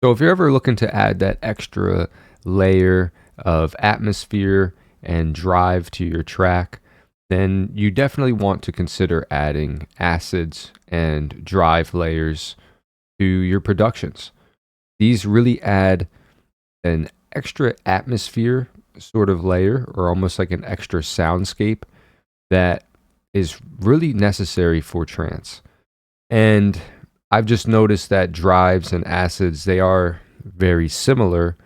So if you're ever looking to add that extra layer of atmosphere and drive to your track, then you definitely want to consider adding acids and drive layers to your productions. These really add an extra atmosphere sort of layer, or almost like an extra soundscape that is really necessary for trance. And I've just noticed that drives and acids, they are very similar,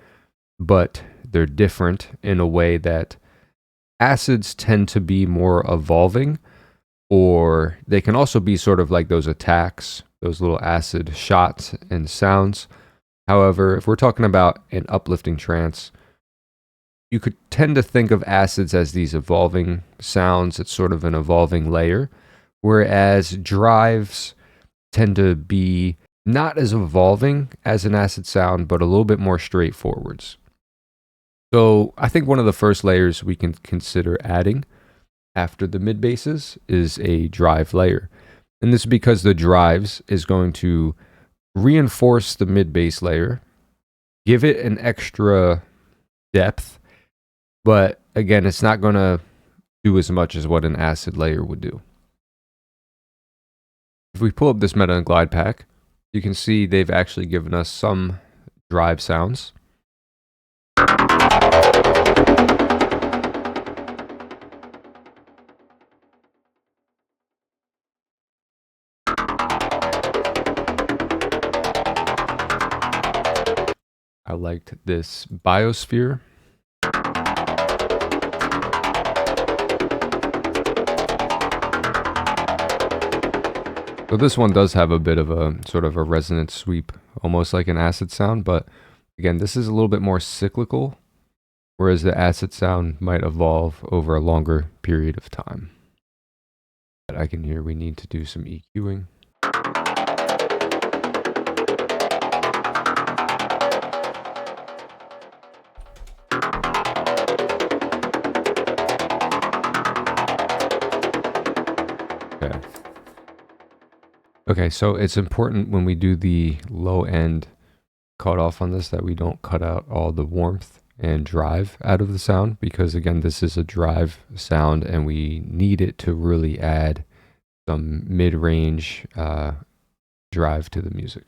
but they're different in a way that acids tend to be more evolving, or they can also be sort of like those attacks, those little acid shots and sounds. However, if we're talking about an uplifting trance, you could tend to think of acids as these evolving sounds. It's sort of an evolving layer, whereas drives tend to be not as evolving as an acid sound, but a little bit more straightforwards. So I think one of the first layers we can consider adding after the mid basses is a drive layer. And this is because the drives is going to reinforce the mid bass layer, give it an extra depth, but again, it's not going to do as much as what an acid layer would do. If we pull up this Meta and Glide pack, you can see they've actually given us some drive sounds. I liked this Biosphere. So this one does have a bit of a sort of a resonant sweep, almost like an acid sound, but again, this is a little bit more cyclical, whereas the acid sound might evolve over a longer period of time. But I can hear we need to do some EQing. Okay, so it's important when we do the low end cutoff on this that we don't cut out all the warmth and drive out of the sound, because again, this is a drive sound and we need it to really add some mid-range drive to the music.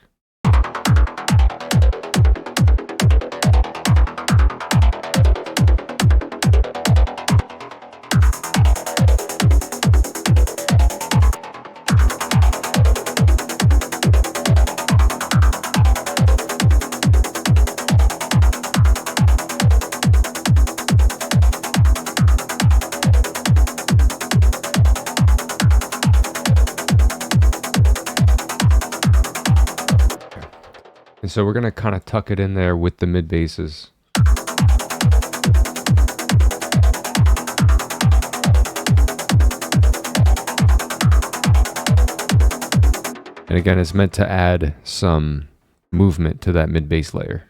And so we're going to kind of tuck it in there with the mid basses. And again, it's meant to add some movement to that mid bass layer.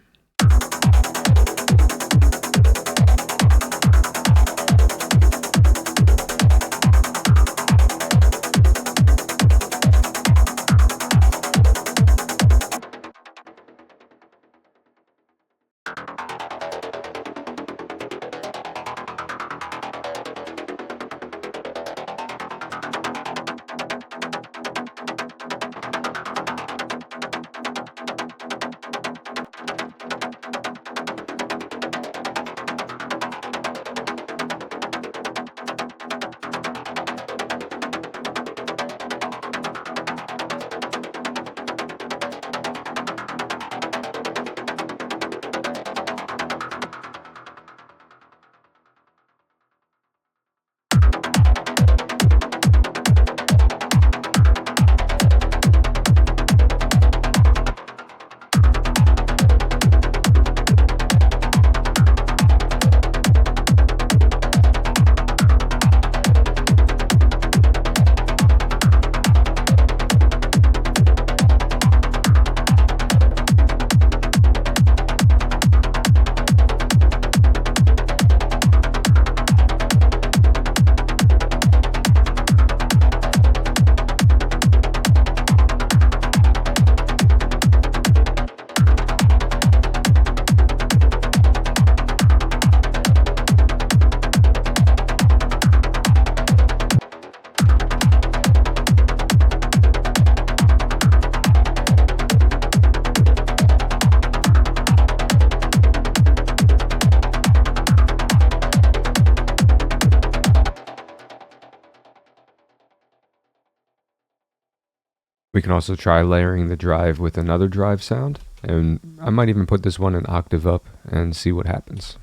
We can also try layering the drive with another drive sound, and I might even put this one an octave up and see what happens.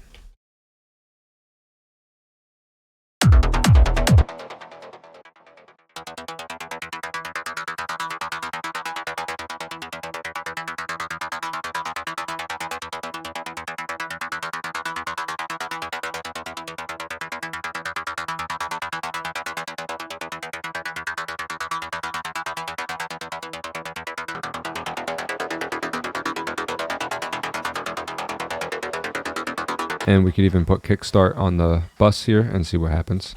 And we could even put kickstart on the bus here and see what happens.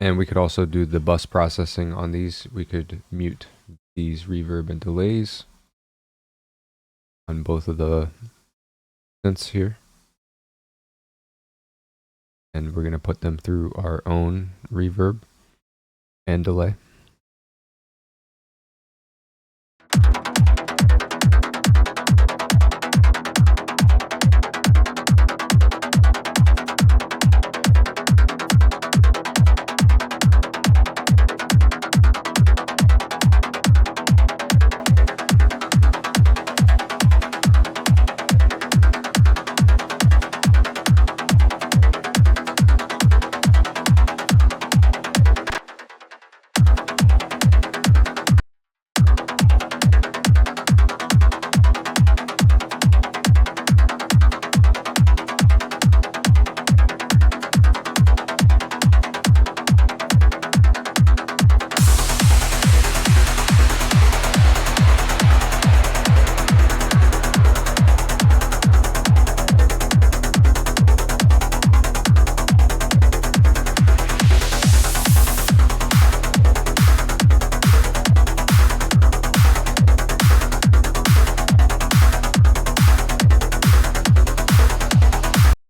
And we could also do the bus processing on these. We could mute these reverb and delays on both of the synths here. And we're going to put them through our own reverb and delay.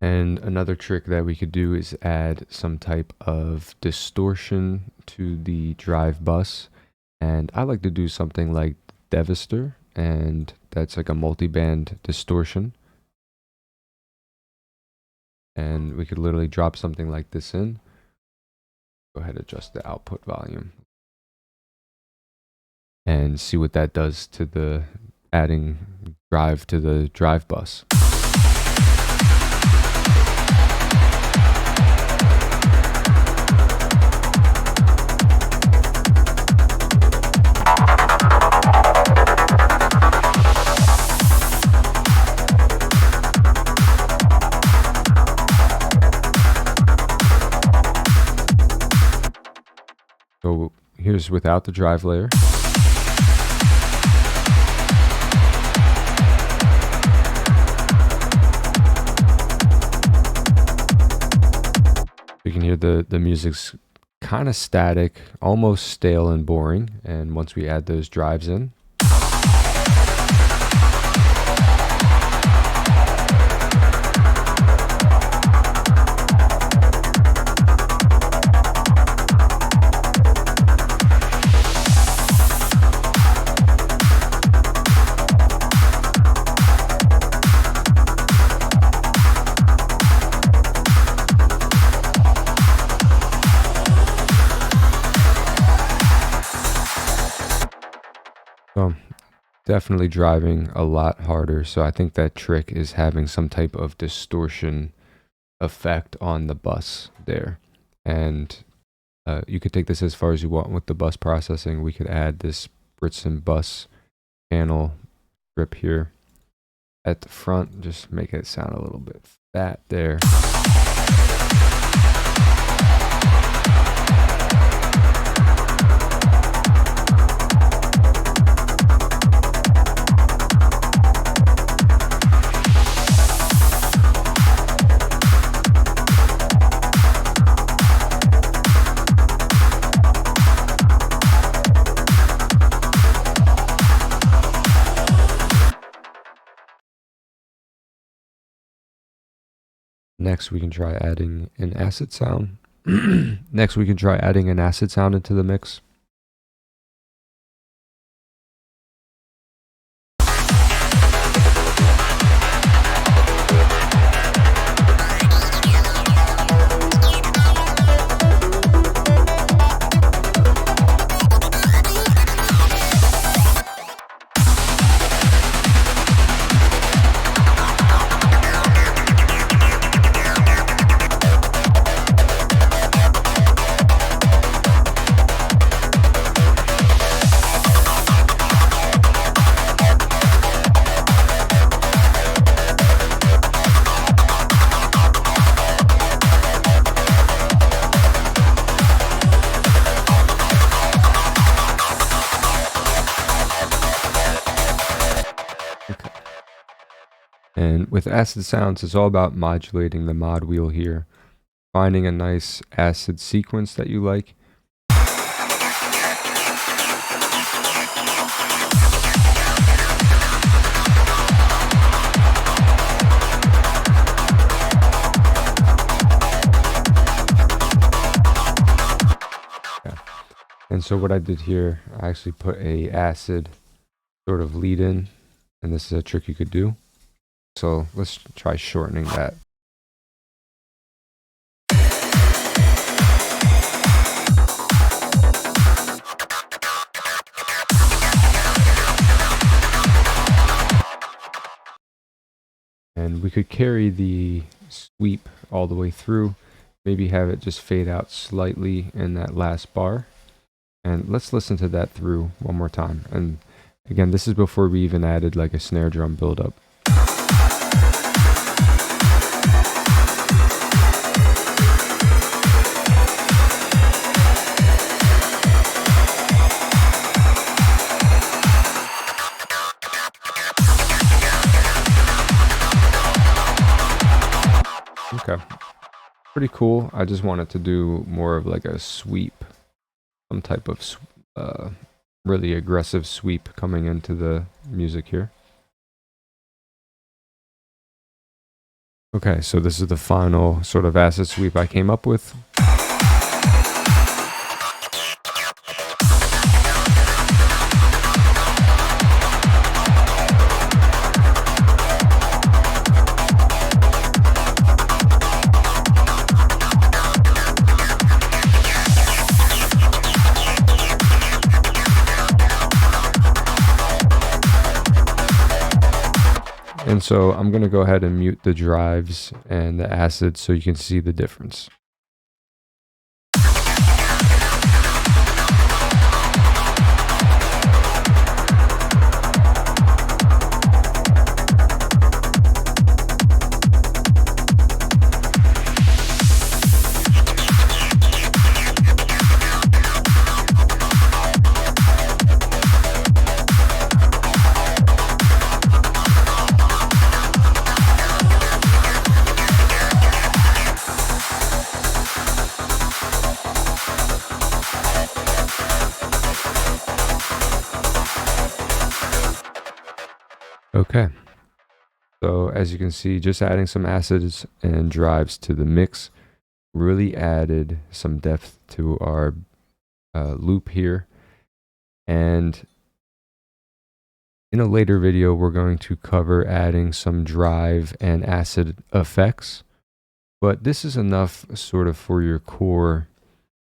And another trick that we could do is add some type of distortion to the drive bus. And I like to do something like Devaster, and that's like a multi-band distortion. And we could literally drop something like this in. Go ahead and adjust the output volume. And see what that does to the adding drive to the drive bus. So here's without the drive layer. You can hear the music's kind of static, almost stale and boring. And once we add those drives in, definitely driving a lot harder. So I think that trick is having some type of distortion effect on the bus there. And you could take this as far as you want with the bus processing. We could add this Britson bus channel strip here at the front, just make it sound a little bit fat there. Next, we can try adding an acid sound. Next, we can try adding an acid sound into the mix. And with acid sounds, it's all about modulating the mod wheel here, finding a nice acid sequence that you like. And so what I did here, I actually put a acid sort of lead in, and this is a trick you could do. So let's try shortening that. And we could carry the sweep all the way through, maybe have it just fade out slightly in that last bar. And let's listen to that through one more time. And again, this is before we even added like a snare drum buildup. Okay, pretty cool. I just wanted to do more of like a sweep, some type of really aggressive sweep coming into the music here. Okay, so this is the final sort of acid sweep I came up with. And so I'm going to go ahead and mute the drives and the acid so you can see the difference. Okay, so as you can see, just adding some acids and drives to the mix really added some depth to our loop here. And in a later video, we're going to cover adding some drive and acid effects, but this is enough sort of for your core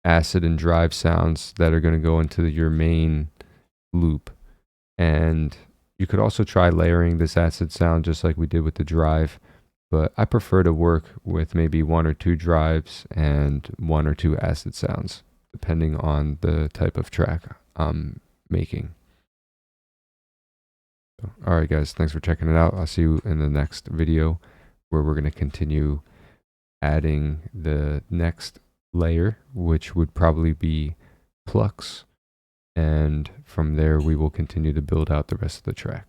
acid and drive sounds that are going to go into your main loop. And you could also try layering this acid sound just like we did with the drive, but I prefer to work with maybe 1 or 2 drives and 1 or 2 acid sounds, depending on the type of track I'm making. All right, guys, thanks for checking it out. I'll see you in the next video where we're going to continue adding the next layer, which would probably be plucks. And from there, we will continue to build out the rest of the track.